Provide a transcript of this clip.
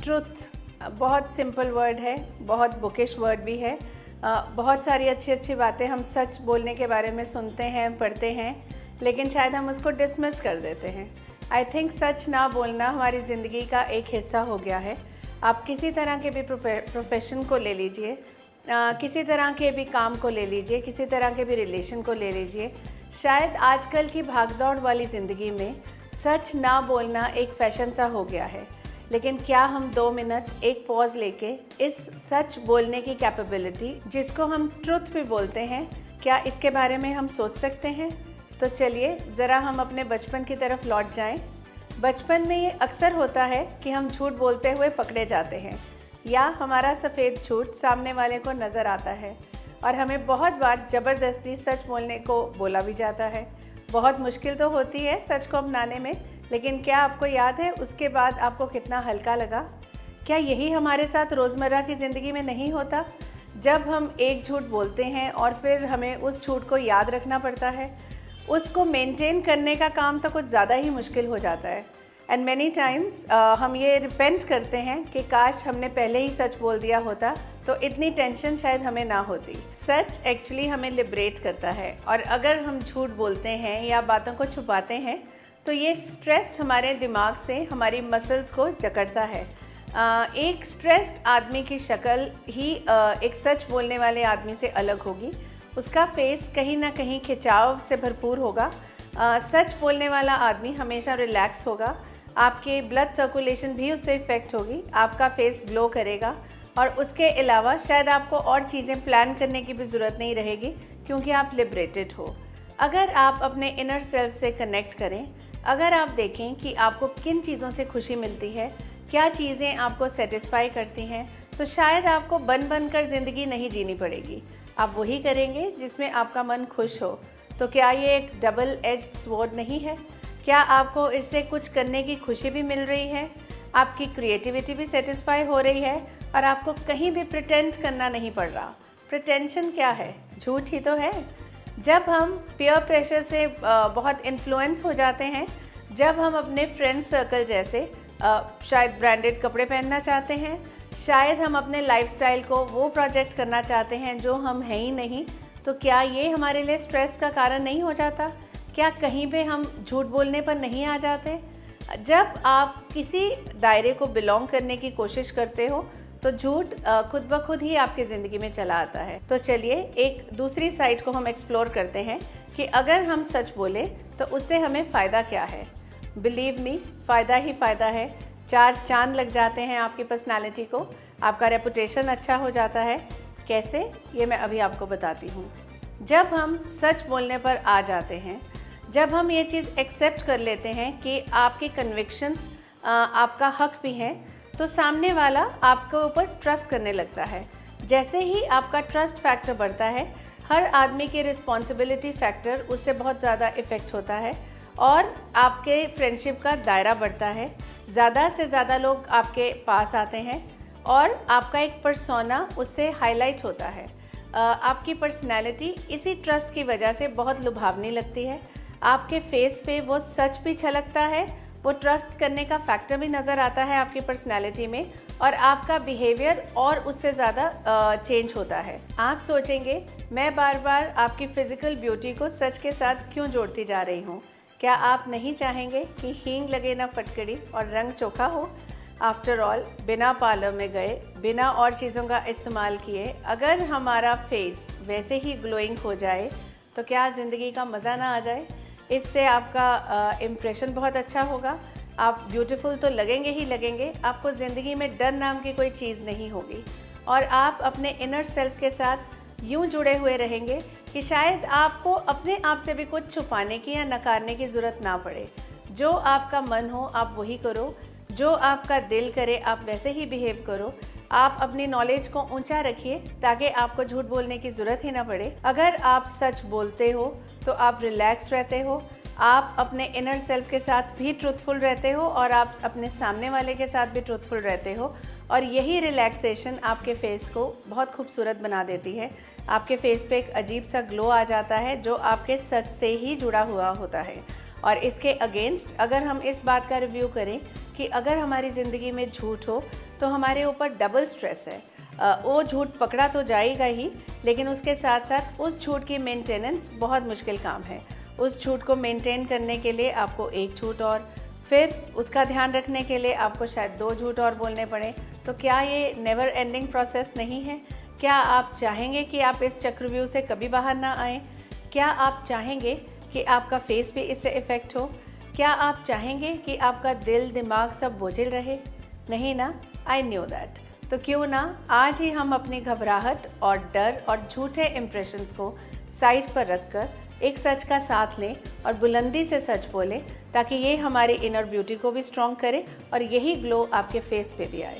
Truth बहुत simple word है, बहुत बुकिश वर्ड भी है। बहुत सारी अच्छी अच्छी बातें हम सच बोलने के बारे में सुनते हैं, पढ़ते हैं, लेकिन शायद हम उसको डिसमिस कर देते हैं। आई थिंक सच ना बोलना हमारी ज़िंदगी का एक हिस्सा हो गया है। आप किसी तरह के भी प्रोफेशन को ले लीजिए, किसी तरह के भी काम को ले लीजिए, किसी तरह के भी रिलेशन को ले लीजिए, शायद आजकल की भागदौड़ वाली ज़िंदगी में सच ना बोलना एक फैशन सा हो गया है। लेकिन क्या हम 2 मिनट एक पॉज लेके इस सच बोलने की कैपेबिलिटी, जिसको हम ट्रुथ भी बोलते हैं, क्या इसके बारे में हम सोच सकते हैं? तो चलिए ज़रा हम अपने बचपन की तरफ लौट जाएं। बचपन में ये अक्सर होता है कि हम झूठ बोलते हुए पकड़े जाते हैं, या हमारा सफ़ेद झूठ सामने वाले को नज़र आता है और हमें बहुत बार ज़बरदस्ती सच बोलने को बोला भी जाता है। बहुत मुश्किल तो होती है सच को अपनाने में, लेकिन क्या आपको याद है उसके बाद आपको कितना हल्का लगा? क्या यही हमारे साथ रोज़मर्रा की ज़िंदगी में नहीं होता? जब हम एक झूठ बोलते हैं और फिर हमें उस झूठ को याद रखना पड़ता है, उसको मेंटेन करने का काम तो कुछ ज़्यादा ही मुश्किल हो जाता है। एंड मैनी टाइम्स हम ये रिपेंट करते हैं कि काश हमने पहले ही सच बोल दिया होता तो इतनी टेंशन शायद हमें ना होती। सच एक्चुअली हमें लिबरेट करता है, और अगर हम झूठ बोलते हैं या बातों को छुपाते हैं तो ये स्ट्रेस हमारे दिमाग से हमारी मसल्स को जकड़ता है। एक स्ट्रेस्ड आदमी की शक्ल ही एक सच बोलने वाले आदमी से अलग होगी। उसका फेस कहीं ना कहीं खिंचाव से भरपूर होगा। सच बोलने वाला आदमी हमेशा रिलैक्स होगा। आपके ब्लड सर्कुलेशन भी उससे इफ़ेक्ट होगी, आपका फेस ग्लो करेगा, और उसके अलावा शायद आपको और चीज़ें प्लान करने की भी ज़रूरत नहीं रहेगी क्योंकि आप लिबरेटेड हो। अगर आप अपने इनर सेल्फ से कनेक्ट करें, अगर आप देखें कि आपको किन चीज़ों से खुशी मिलती है, क्या चीज़ें आपको सेटिस्फाई करती हैं, तो शायद आपको बन कर ज़िंदगी नहीं जीनी पड़ेगी। आप वही करेंगे जिसमें आपका मन खुश हो। तो क्या ये एक डबल एज्ड स्वॉर्ड नहीं है? क्या आपको इससे कुछ करने की खुशी भी मिल रही है, आपकी क्रिएटिविटी भी सेटिस्फाई हो रही है, और आपको कहीं भी प्रिटेंड करना नहीं पड़ रहा? प्रिटेंशन क्या है? झूठ ही तो है। जब हम पीयर प्रेशर से बहुत इन्फ्लुएंस हो जाते हैं, जब हम अपने फ्रेंड सर्कल जैसे शायद ब्रांडेड कपड़े पहनना चाहते हैं, शायद हम अपने लाइफस्टाइल को वो प्रोजेक्ट करना चाहते हैं जो हम हैं ही नहीं, तो क्या ये हमारे लिए स्ट्रेस का कारण नहीं हो जाता? क्या कहीं पे हम झूठ बोलने पर नहीं आ जाते? जब आप किसी दायरे को बिलोंग करने की कोशिश करते हो तो झूठ खुद ब खुद ही आपकी ज़िंदगी में चला आता है। तो चलिए एक दूसरी साइड को हम एक्सप्लोर करते हैं कि अगर हम सच बोले तो उससे हमें फ़ायदा क्या है। बिलीव मी, फ़ायदा ही फ़ायदा है। 4 चांद लग जाते हैं आपकी पर्सनालिटी को, आपका रेपुटेशन अच्छा हो जाता है। कैसे, ये मैं अभी आपको बताती हूँ। जब हम सच बोलने पर आ जाते हैं, जब हम ये चीज़ एक्सेप्ट कर लेते हैं कि आपके कन्विक्शंस आपका हक भी हैं, तो सामने वाला आपके ऊपर ट्रस्ट करने लगता है। जैसे ही आपका ट्रस्ट फैक्टर बढ़ता है, हर आदमी की रिस्पॉन्सिबिलिटी फैक्टर उससे बहुत ज़्यादा इफ़ेक्ट होता है, और आपके फ्रेंडशिप का दायरा बढ़ता है। ज़्यादा से ज़्यादा लोग आपके पास आते हैं और आपका एक पर्सोना उससे हाईलाइट होता है। आपकी पर्सनैलिटी इसी ट्रस्ट की वजह से बहुत लुभावनी लगती है। आपके फेस पे वो सच भी छलकता है, वो ट्रस्ट करने का फैक्टर भी नज़र आता है आपकी पर्सनैलिटी में, और आपका बिहेवियर और उससे ज़्यादा चेंज होता है। आप सोचेंगे मैं बार बार आपकी फ़िज़िकल ब्यूटी को सच के साथ क्यों जोड़ती जा रही हूँ? क्या आप नहीं चाहेंगे कि हींग लगे ना फटकड़ी और रंग चोखा हो? आफ्टर ऑल, बिना पार्लर में गए, बिना और चीज़ों का इस्तेमाल किए, अगर हमारा फेस वैसे ही ग्लोइंग हो जाए तो क्या ज़िंदगी का मज़ा ना आ जाए? इससे आपका इम्प्रेशन बहुत अच्छा होगा। आप ब्यूटीफुल तो लगेंगे ही लगेंगे, आपको ज़िंदगी में डर नाम की कोई चीज़ नहीं होगी, और आप अपने इनर सेल्फ के साथ यूं जुड़े हुए रहेंगे कि शायद आपको अपने आप से भी कुछ छुपाने की या नकारने की ज़रूरत ना पड़े। जो आपका मन हो आप वही करो, जो आपका दिल करे आप वैसे ही बिहेव करो। आप अपनी नॉलेज को ऊंचा रखिए ताकि आपको झूठ बोलने की ज़रूरत ही ना पड़े। अगर आप सच बोलते हो तो आप रिलैक्स रहते हो, आप अपने इनर सेल्फ के साथ भी ट्रूथफुल रहते हो, और आप अपने सामने वाले के साथ भी ट्रूथफुल रहते हो, और यही रिलैक्सेशन आपके फेस को बहुत खूबसूरत बना देती है। आपके फेस पे एक अजीब सा ग्लो आ जाता है जो आपके सच से ही जुड़ा हुआ होता है। और इसके अगेंस्ट अगर हम इस बात का रिव्यू करें कि अगर हमारी ज़िंदगी में झूठ हो तो हमारे ऊपर डबल स्ट्रेस है। वो झूठ पकड़ा तो जाएगा ही, लेकिन उसके साथ साथ उस झूठ की मेंटेनेंस बहुत मुश्किल काम है। उस झूठ को मेंटेन करने के लिए आपको एक झूठ और फिर उसका ध्यान रखने के लिए आपको शायद 2 झूठ और बोलने पड़े। तो क्या ये नेवर एंडिंग प्रोसेस नहीं है? क्या आप चाहेंगे कि आप इस चक्रव्यूह से कभी बाहर ना आएँ? क्या आप चाहेंगे कि आपका फेस भी इससे इफ़ेक्ट हो? क्या आप चाहेंगे कि आपका दिल दिमाग सब बोझिल रहे? नहीं ना? I knew that. तो क्यों ना आज ही हम अपनी घबराहट और डर और झूठे इम्प्रेशंस को साइड पर रखकर एक सच का साथ लें और बुलंदी से सच बोलें, ताकि ये हमारे इनर ब्यूटी को भी स्ट्रॉन्ग करे और यही ग्लो आपके फेस पे भी आए।